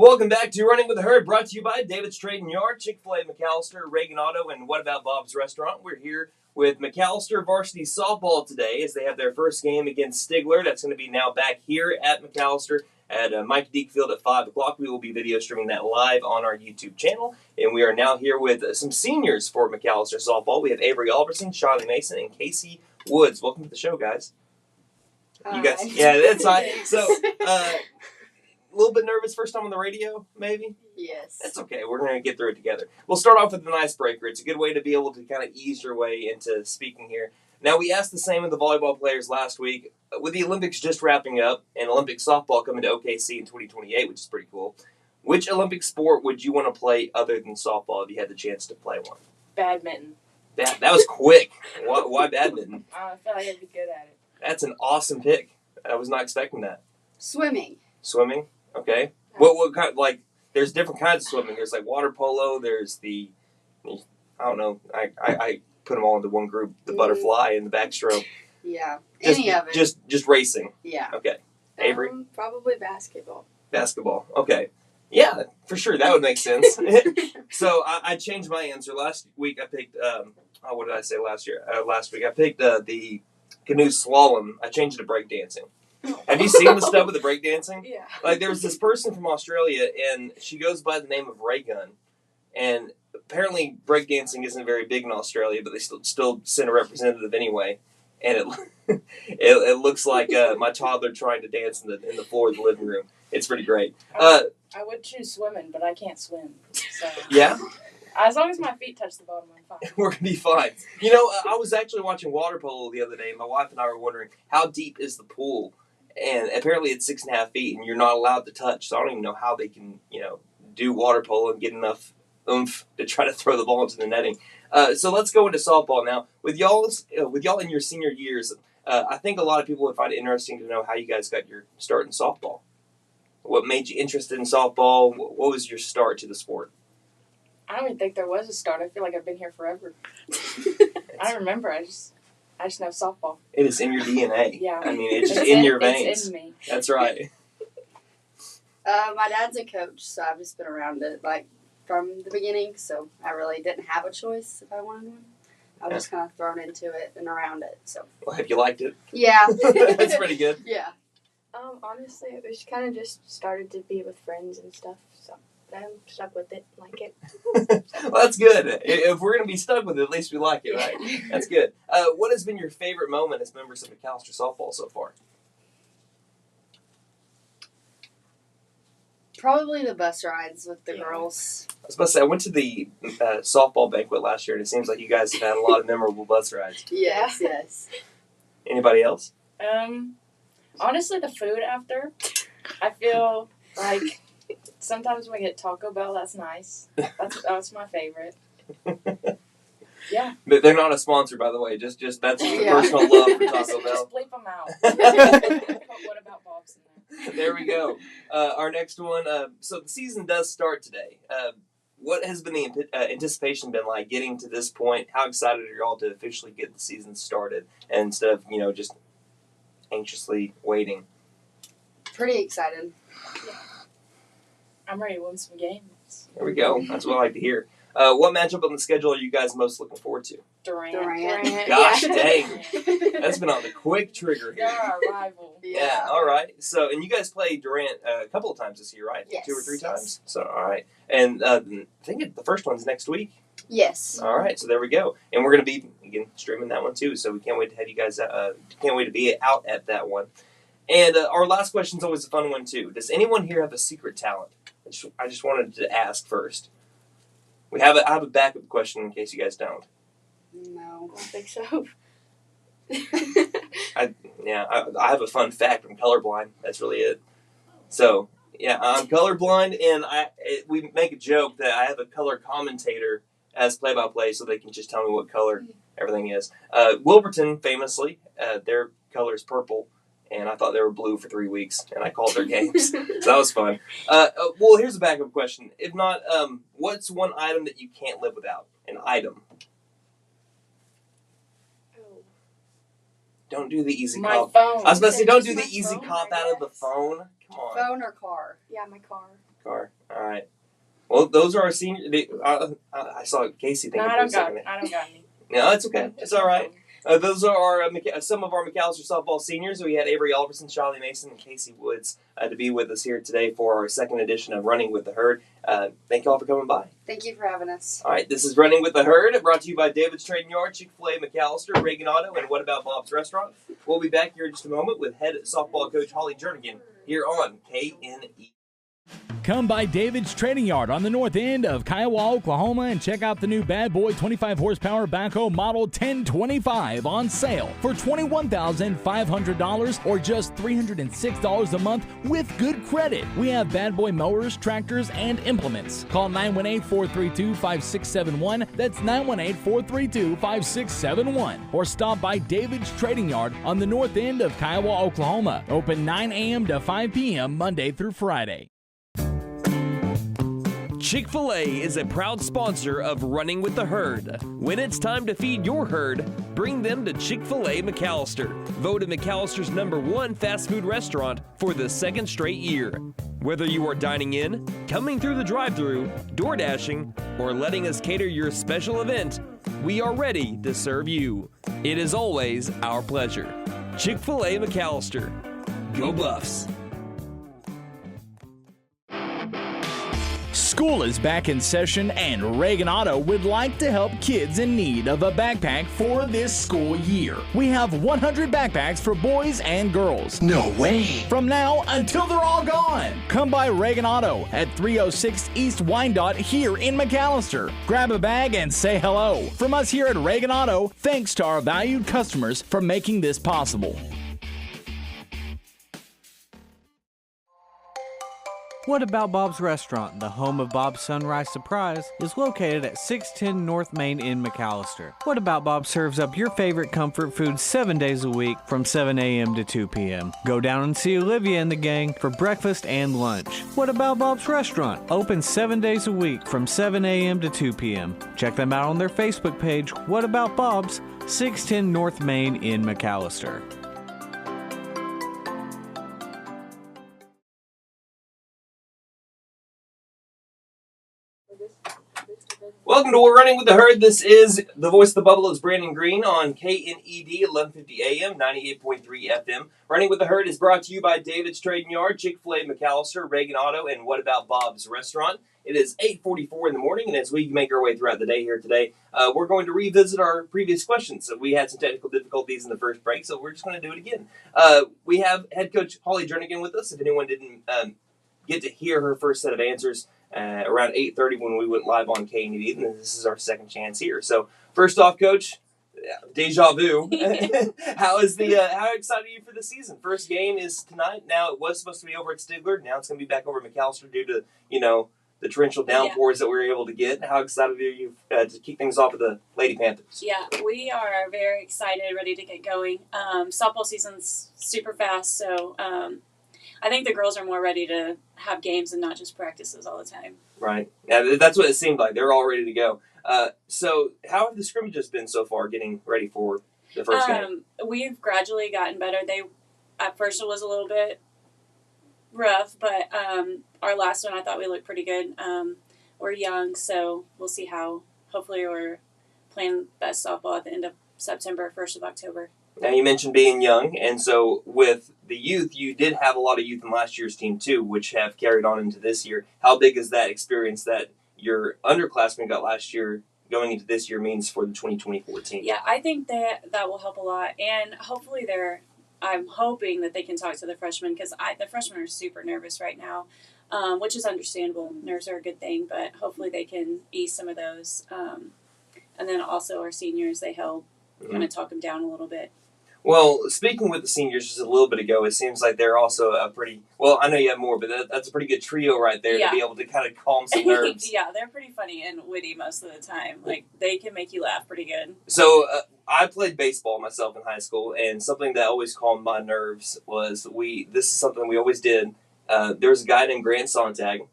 Welcome back to Running with the Herd, brought to you by David's Trading Yard, Chick-fil-A, McAlester, Reagan Auto, and What About Bob's Restaurant. We're here with McAlester Varsity Softball today as they have their first game against Stigler. That's going to be now back here at McAlester at Mike Deek Field at 5 o'clock. We will be video streaming that live on our YouTube channel. And we are now here with some seniors for McAlester Softball. We have Avery Albertson, Charlie Mason, and Casey Woods. Welcome to the show, guys. You guys, yeah, that's right. So, a little bit nervous first time on the radio, maybe? Yes. That's okay. We're going to get through it together. We'll start off with an icebreaker. It's a good way to be able to kind of ease your way into speaking here. Now, we asked the same of the volleyball players last week. With the Olympics just wrapping up and Olympic softball coming to OKC in 2028, which is pretty cool, which Olympic sport would you want to play other than softball if you had the chance to play one? Badminton. That was quick. Why badminton? I feel like I'd be good at it. That's an awesome pick. I was not expecting that. Swimming. Swimming? Okay. What kind, like, there's different kinds of swimming. There's like water polo, there's I don't know, I put them all into one group, the butterfly and the backstroke. Yeah. Any of it. Just racing. Yeah. Okay. Avery? Probably basketball. Basketball. Okay. Yeah, for sure. That would make sense. So I changed my answer. Last week I picked, what did I say last week? I picked the canoe slalom. I changed it to breakdancing. Have you seen the stuff with the breakdancing? Yeah. Like, there was this person from Australia, and she goes by the name of Ray Gun. And apparently breakdancing isn't very big in Australia, but they still send a representative anyway. And it looks like my toddler trying to dance in the floor of the living room. It's pretty great. I would choose swimming, but I can't swim. So. Yeah? As long as my feet touch the bottom, I'm fine. We're going to be fine. You know, I was actually watching water polo the other day, and my wife and I were wondering, how deep is the pool? And apparently it's 6.5 feet, and you're not allowed to touch. So I don't even know how they can, do water polo and get enough oomph to try to throw the ball into the netting. So let's go into softball now. With y'all in your senior years, I think a lot of people would find it interesting to know how you guys got your start in softball. What made you interested in softball? What was your start to the sport? I don't even think there was a start. I feel like I've been here forever. I don't remember. I just know softball. It is in your DNA. Yeah. I mean, it's just in your veins. It's in me. That's right. My dad's a coach, so I've just been around it, like, from the beginning, so I really didn't have a choice if I wanted one. I was just kind of thrown into it and around it, so. Well, have you liked it? Yeah. That's pretty good. Yeah. Honestly, it was kind of just started to be with friends and stuff, so I'm stuck with it, like it. Well, that's good. If we're going to be stuck with it, at least we like it, right? That's good. What has been your favorite moment as members of McAlester Softball so far? Probably the bus rides with the girls. I was about to say, I went to the softball banquet last year, and it seems like you guys have had a lot of memorable bus rides. Yes. Anybody else? Honestly, the food after. I feel like sometimes we get Taco Bell. That's nice. That's my favorite. Yeah. But they're not a sponsor, by the way. Just that's personal love for Taco Bell. Just bleep them out. What about Bob's in there? There we go. Our next one. So the season does start today. What has been the anticipation been like getting to this point? How excited are you all to officially get the season started instead of just anxiously waiting? Pretty excited. Yeah. I'm ready to win some games. There we go. That's what I like to hear. What matchup on the schedule are you guys most looking forward to? Durant. Gosh dang. That's been on the quick trigger here. They're our rival. Yeah, all right. So, and you guys played Durant a couple of times this year, right? Yes. 2 or 3 times? So, all right. And I think the first one's next week. Yes. All right, so there we go. And we're going to be, again, streaming that one too, so we can't wait to have you guys, can't wait to be out at that one. And our last question's always a fun one too. Does anyone here have a secret talent? I just wanted to ask first. I have a backup question in case you guys don't. No. I don't think so. I have a fun fact. I'm colorblind. That's really it. So, yeah, I'm colorblind, and we make a joke that I have a color commentator as play-by-play so they can just tell me what color everything is. Wilburton, famously, their color is purple, and I thought they were blue for 3 weeks, and I called their games. So that was fun. Well, here's a backup question. If not, what's one item that you can't live without? An item. Don't do the easy cop. My phone. I was about to say, don't do the My easy phone, cop I out of the guess. phone. Come on. Phone or car? Yeah, my car. Car. All right. Well, those are our senior. I saw Casey thinking No, for a second. I don't got any. No, it's okay. It's all right. Those are our, some of our McAlester softball seniors. We had Avery Alverson, Charlie Mason, and Casey Woods to be with us here today for our second edition of Running with the Herd. Thank you all for coming by. Thank you for having us. All right, this is Running with the Herd, brought to you by David's Trading Yard, Chick-fil-A, McAlester, Reagan Auto, and What About Bob's Restaurant. We'll be back here in just a moment with head softball coach Hollye Jernigen here on KNE. Come by David's Trading Yard on the north end of Kiowa, Oklahoma, and check out the new Bad Boy 25 horsepower backhoe model 1025 on sale for $21,500 or just $306 a month with good credit. We have Bad Boy mowers, tractors, and implements. Call 918-432-5671. That's 918-432-5671. Or stop by David's Trading Yard on the north end of Kiowa, Oklahoma. Open 9 a.m. to 5 p.m. Monday through Friday. Chick-fil-A is a proud sponsor of Running with the Herd. When it's time to feed your herd, bring them to Chick-fil-A McAlester. Voted McAllister's #1 fast food restaurant for the second straight year. Whether you are dining in, coming through the drive-thru, door dashing, or letting us cater your special event, we are ready to serve you. It is always our pleasure. Chick-fil-A McAlester. Go Buffs! School is back in session, and Reagan Auto would like to help kids in need of a backpack for this school year. We have 100 backpacks for boys and girls. No way! From now until they're all gone. Come by Reagan Auto at 306 East Wyandotte here in McAlester. Grab a bag and say hello. From us here at Reagan Auto, thanks to our valued customers for making this possible. What About Bob's Restaurant, the home of Bob's Sunrise Surprise, is located at 610 North Main in McAlester. What About Bob serves up your favorite comfort food 7 days a week from 7 a.m. to 2 p.m. Go down and see Olivia and the gang for breakfast and lunch. What About Bob's Restaurant, open 7 days a week from 7 a.m. to 2 p.m. Check them out on their Facebook page, What About Bob's, 610 North Main in McAlester. Welcome to We're Running with the Herd. This is the voice of the Buffaloes, Brandon Green, on KNED 1150 AM, 98.3 FM. Running with the Herd is brought to you by David's Trading Yard, Chick-fil-A, McAlester, Reagan Auto, and What About Bob's Restaurant. It is 8:44 in the morning, and as we make our way throughout the day here today, we're going to revisit our previous questions. So we had some technical difficulties in the first break, so we're just going to do it again. We have head coach Hollye Jernigen with us. If anyone didn't get to hear her first set of answers, around 8:30 when we went live on KNED, and this is our second chance here. So first off, Coach, deja vu. How excited are you for the season? First game is tonight. Now it was supposed to be over at Stigler. Now it's going to be back over at McAlester due to the torrential downpours that we were able to get. How excited are you to kick things off with the Lady Panthers? Yeah, we are very excited, ready to get going. Softball season's super fast, so I think the girls are more ready to have games and not just practices all the time. Right. Yeah, that's what it seemed like. They're all ready to go. So how have the scrimmages been so far getting ready for the first game? We've gradually gotten better. At first it was a little bit rough, but our last one I thought we looked pretty good. We're young, so we'll see how. Hopefully we're playing best softball at the end of September, 1st of October. Now, you mentioned being young, and so with the youth, you did have a lot of youth in last year's team, too, which have carried on into this year. How big is that experience that your underclassmen got last year going into this year means for the 2024 team? Yeah, I think that will help a lot, and hopefully I'm hoping that they can talk to the freshmen, because the freshmen are super nervous right now, which is understandable. Nerves are a good thing, but hopefully they can ease some of those. And then also our seniors, they help kind of talk them down a little bit. Well, speaking with the seniors just a little bit ago, it seems like they're also a pretty, well, I know you have more, but that's a pretty good trio right there to be able to kind of calm some nerves. Yeah, they're pretty funny and witty most of the time. Like, they can make you laugh pretty good. So, I played baseball myself in high school, and something that always calmed my nerves was this is something we always did. There was a guy named Grant Sontag.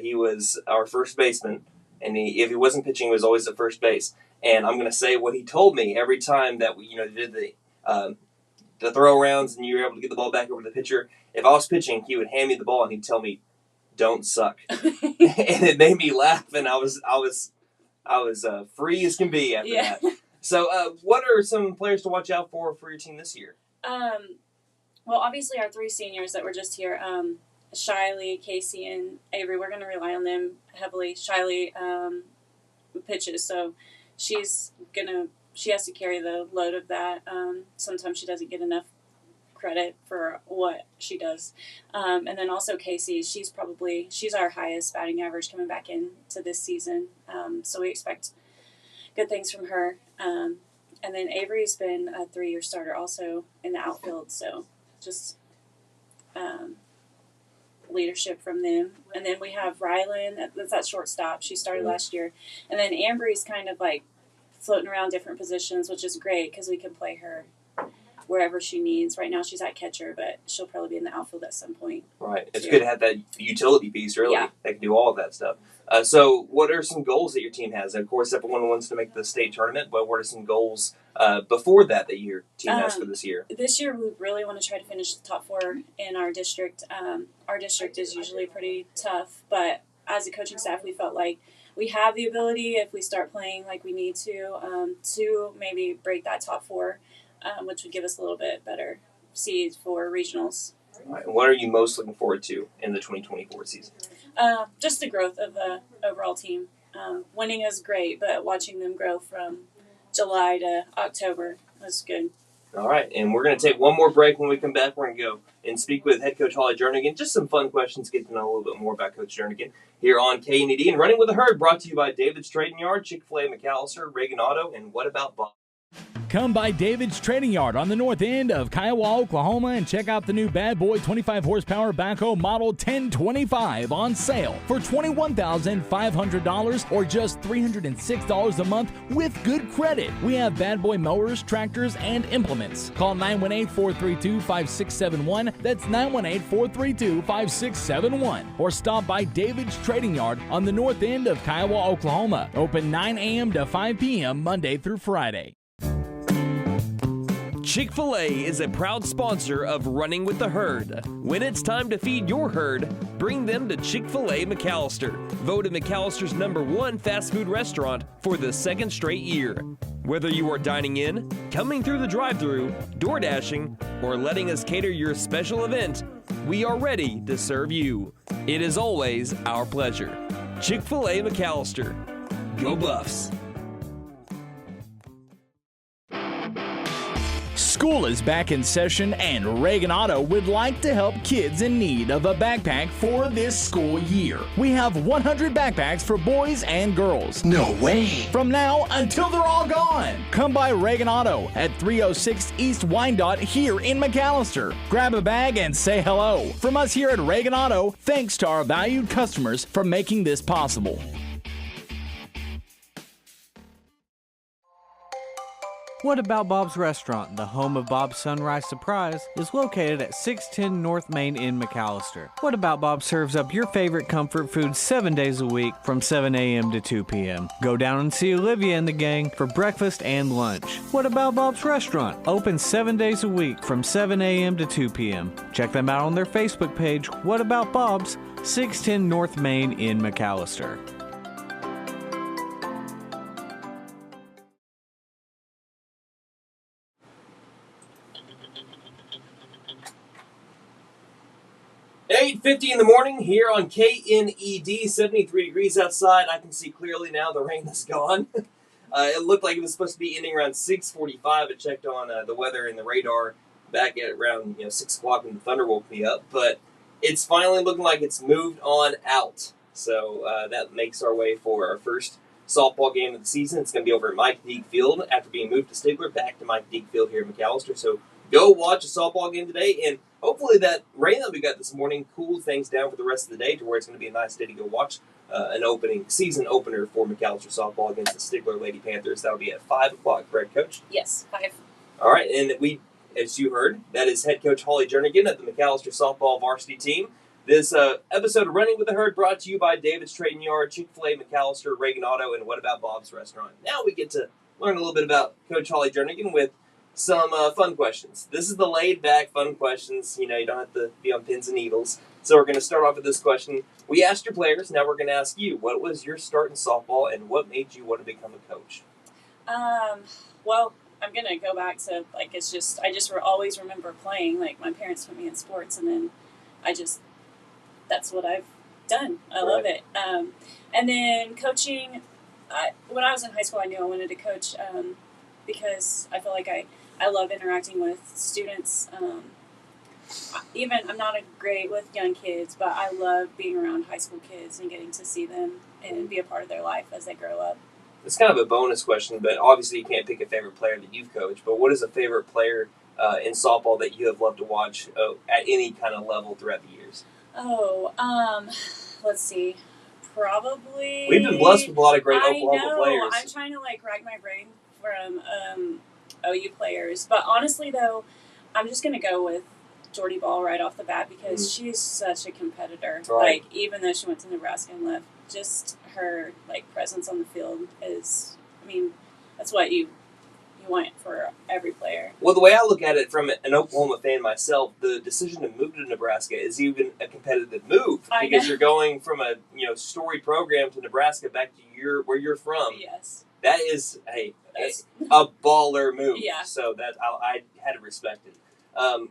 He was our first baseman, and if he wasn't pitching, he was always at first base. And I'm going to say what he told me every time that we, did the throw rounds and you were able to get the ball back over to the pitcher. If I was pitching, he would hand me the ball and he'd tell me, don't suck. And it made me laugh, and I was free as can be after that. So, what are some players to watch out for your team this year? Well, obviously our 3 seniors that were just here, Shiley, Casey, and Avery, we're going to rely on them heavily. Shiley pitches, so she has to carry the load of that. Sometimes she doesn't get enough credit for what she does. And then also Casey, she's our highest batting average coming back into this season. So we expect good things from her. And then Avery's been a 3-year starter also in the outfield. So just leadership from them. And then we have Rylan, that's at shortstop. She started last year. And then Ambry's kind of like floating around different positions, which is great because we can play her wherever she needs. Right now she's at catcher, but she'll probably be in the outfield at some point. Right. It's good to have that utility piece, really. Yeah. They can do all of that stuff. So what are some goals that your team has? Of course, everyone wants to make the state tournament, but what are some goals before that your team has for this year? This year we really want to try to finish the top 4 in our district. Our district is usually pretty tough, but as a coaching staff, we felt like we have the ability, if we start playing like we need to maybe break that top 4. Which would give us a little bit better seeds for regionals. Right. And what are you most looking forward to in the 2024 season? Just the growth of the overall team. Winning is great, but watching them grow from July to October was good. All right, and we're going to take one more break. When we come back, we're going to go and speak with head coach Hollye Jernigen. Just some fun questions, get to know a little bit more about Coach Jernigen here on KNED. And Running with the Herd, brought to you by David's Trading Yard, Chick-fil-A McAlester, Reagan Auto, and What About Bob? Come by David's Trading Yard on the north end of Kiowa, Oklahoma, and check out the new Bad Boy 25 horsepower backhoe model 1025 on sale for $21,500 or just $306 a month with good credit. We have Bad Boy mowers, tractors, and implements. Call 918-432-5671. That's 918-432-5671. Or stop by David's Trading Yard on the north end of Kiowa, Oklahoma. Open 9 a.m. to 5 p.m. Monday through Friday. Chick-fil-A is a proud sponsor of Running with the Herd. When it's time to feed your herd, bring them to Chick-fil-A McAlester, voted McAllister's #1 fast food restaurant for the 2nd straight year. Whether you are dining in, coming through the drive-thru, door dashing, or letting us cater your special event, we are ready to serve you. It is always our pleasure. Chick-fil-A McAlester. Go Buffs! School is back in session, and Reagan Auto would like to help kids in need of a backpack for this school year. We have 100 backpacks for boys and girls. No way! From now until they're all gone. Come by Reagan Auto at 306 East Wyandotte here in McAlester. Grab a bag and say hello. From us here at Reagan Auto, thanks to our valued customers for making this possible. What About Bob's Restaurant, the home of Bob's Sunrise Surprise, is located at 610 North Main in McAlester. What About Bob serves up your favorite comfort food 7 days a week from 7 a.m. to 2 p.m. Go down and see Olivia and the gang for breakfast and lunch. What About Bob's Restaurant, open 7 days a week from 7 a.m. to 2 p.m. Check them out on their Facebook page, What About Bob's, 610 North Main in McAlester. $8:50 in the morning here on KNED, 73 degrees outside. I can see clearly now the rain is gone. It looked like it was supposed to be ending around 6:45. I checked on the weather and the radar back at around 6 o'clock when the thunder woke me up. But it's finally looking like it's moved on out. So that makes our way for our first softball game of the season. It's going to be over at Mike Deek Field after being moved to Stigler, back to Mike Deek Field here in McAlester. So go watch a softball game today, and hopefully that rain that we got this morning cools things down for the rest of the day to where it's going to be a nice day to go watch an season opener for McAlester softball against the Stigler Lady Panthers. That'll be at 5 o'clock, correct, Coach? Yes, 5. All right, and we, as you heard, that is head coach Hollye Jernigen of the McAlester softball varsity team. This episode of Running with the Herd brought to you by David's Trading Yard, Chick-fil-A McAlester, Reagan Auto, and What About Bob's Restaurant. Now we get to learn a little bit about Coach Hollye Jernigen with some fun questions. This is the laid-back fun questions. You don't have to be on pins and needles. So we're going to start off with this question. We asked your players. Now we're going to ask you, what was your start in softball and what made you want to become a coach? Well, I'm going to go back to, I just always remember playing. My parents put me in sports, and then that's what I've done. I love it. And then coaching, when I was in high school, I knew I wanted to coach because I feel like I love interacting with students. Even I'm not great with young kids, but I love being around high school kids and getting to see them and be a part of their life as they grow up. It's kind of a bonus question, but obviously you can't pick a favorite player that you've coached. But what is a favorite player in softball that you have loved to watch at any kind of level throughout the years? Let's see. Probably. We've been blessed with a lot of great Oklahoma players. I'm trying to rack my brain from OU players, but honestly though, I'm just gonna go with Jordy Ball right off the bat because she's such a competitor. Right. Even though she went to Nebraska and left, just her presence on the field is. That's what you want for every player. Well, the way I look at it from an Oklahoma fan myself, the decision to move to Nebraska is even a competitive move because you're going from a storied program to Nebraska back to where you're from. Yes. That is a baller move. Yeah. So that I had to respect it.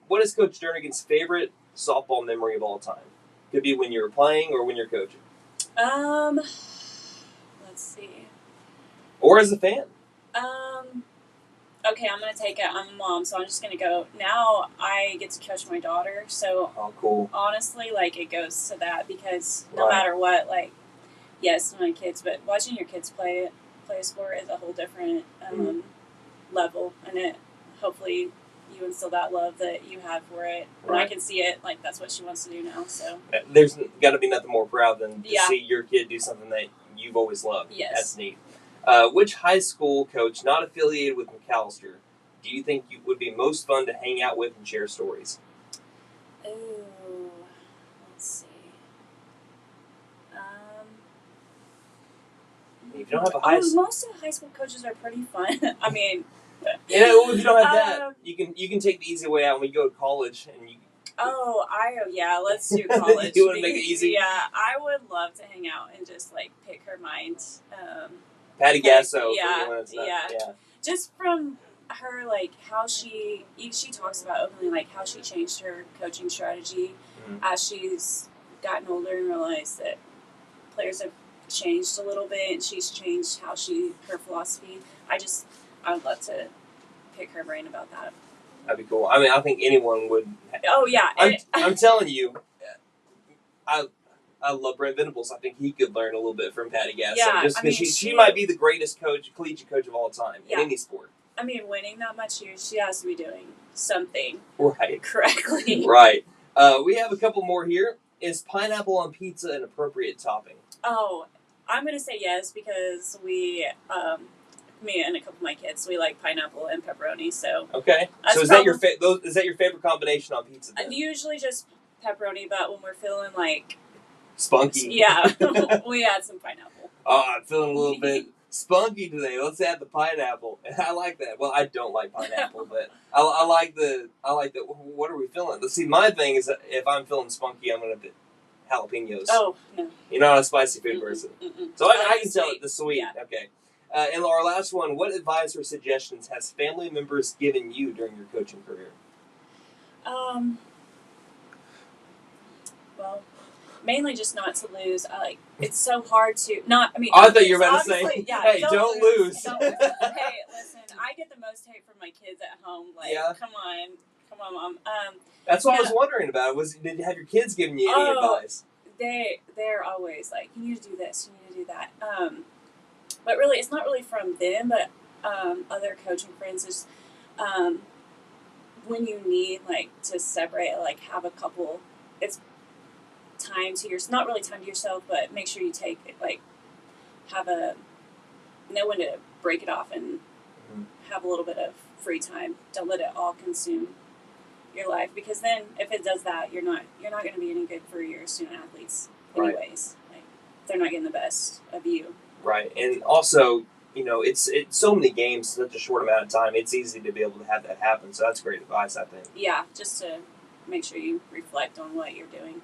What is Coach Jernigen's favorite softball memory of all time? Could be when you were playing or when you're coaching. Let's see. Or as a fan. Okay, I'm going to take it. I'm a mom, so I'm just going to go. Now I get to coach my daughter, so cool. Honestly, it goes to that because no matter what, yes, my kids, but watching your kids play a sport is a whole different level, and it hopefully you instill that love that you have for it. And I can see it, that's what she wants to do now, so. There's got to be nothing more proud than to see your kid do something that you've always loved. Yes. That's neat. Which high school coach not affiliated with McAlester do you think would be most fun to hang out with and share stories? Ooh, let's see. If you don't have a high school, most of the high school coaches are pretty fun. if you don't have that, you can take the easy way out when you go to college and you. Let's do college. You want to make it easy? Yeah, I would love to hang out and just pick her mind. Patty Gasso. Yeah. Just from her, how she talks about openly, how she changed her coaching strategy as she's gotten older and realized that players have changed a little bit and she's changed her philosophy. I would love to pick her brain about that. That'd be cool. I think anyone would. Oh, yeah. I'm telling you, I love Brent Venables. I think he could learn a little bit from Patty Gasso. Yeah, just because she might be the greatest collegiate coach of all time in any sport. Winning that much here, she has to be doing something Correctly. correctly. Right. We have a couple more here. Is pineapple on pizza an appropriate topping? Oh, I'm going to say yes because me and a couple of my kids, we like pineapple and pepperoni. So okay. So is that your favorite combination on pizza? Then? Usually just pepperoni, but when we're feeling spunky, we add some pineapple. Oh, I'm feeling a little bit spunky today. Let's add the pineapple. I like that. Well, I don't like pineapple, but I like the. What are we feeling? Let's see. My thing is that if I'm feeling spunky, I'm gonna put jalapenos. Oh no. You're not a spicy food person, so I can tell it the sweet. Yeah. Okay. And our last one, what advice or suggestions has family members given you during your coaching career? Well, mainly just not to lose. It's so hard to not. I thought you were about to say, "Hey, don't lose." Don't lose. Hey, listen, I get the most hate from my kids at home. Come on, Mom. That's what I was wondering about. Did you have your kids giving you any advice? They're always you need to do this, you need to do that. But really, it's not really from them, but other coaching friends is when you need to separate, have a couple. It's time to not really time to yourself, but make sure you take know when to break it off and have a little bit of free time. Don't let it all consume your life, because then if it does that, you're not going to be any good for your student athletes anyways. They're not getting the best of you. Right. And also, it's so many games, such a short amount of time. It's easy to be able to have that happen. So that's great advice, I think. Yeah, just to make sure you reflect on what you're doing.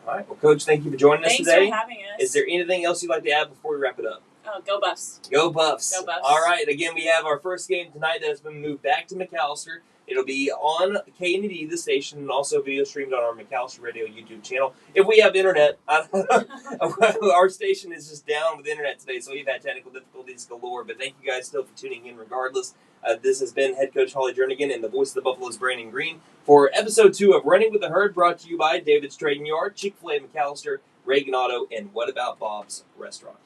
All right. Well, Coach, thank you for joining us today. Thanks for having us. Is there anything else you'd like to add before we wrap it up? Oh, go Buffs. Go Buffs. Go Buffs. All right. Again, we have our first game tonight that has been moved back to McAlester. It'll be on K&D, the station, and also video streamed on our McAlester Radio YouTube channel. If we have internet, our station is just down with internet today, so we've had technical difficulties galore. But thank you guys still for tuning in regardless. This has been head coach Hollye Jernigen and the voice of the Buffaloes, Brandon Green, for episode 2 of Running with the Herd, brought to you by David's Trading Yard, Chick-fil-A McAlester, Reagan Auto, and What About Bob's Restaurant.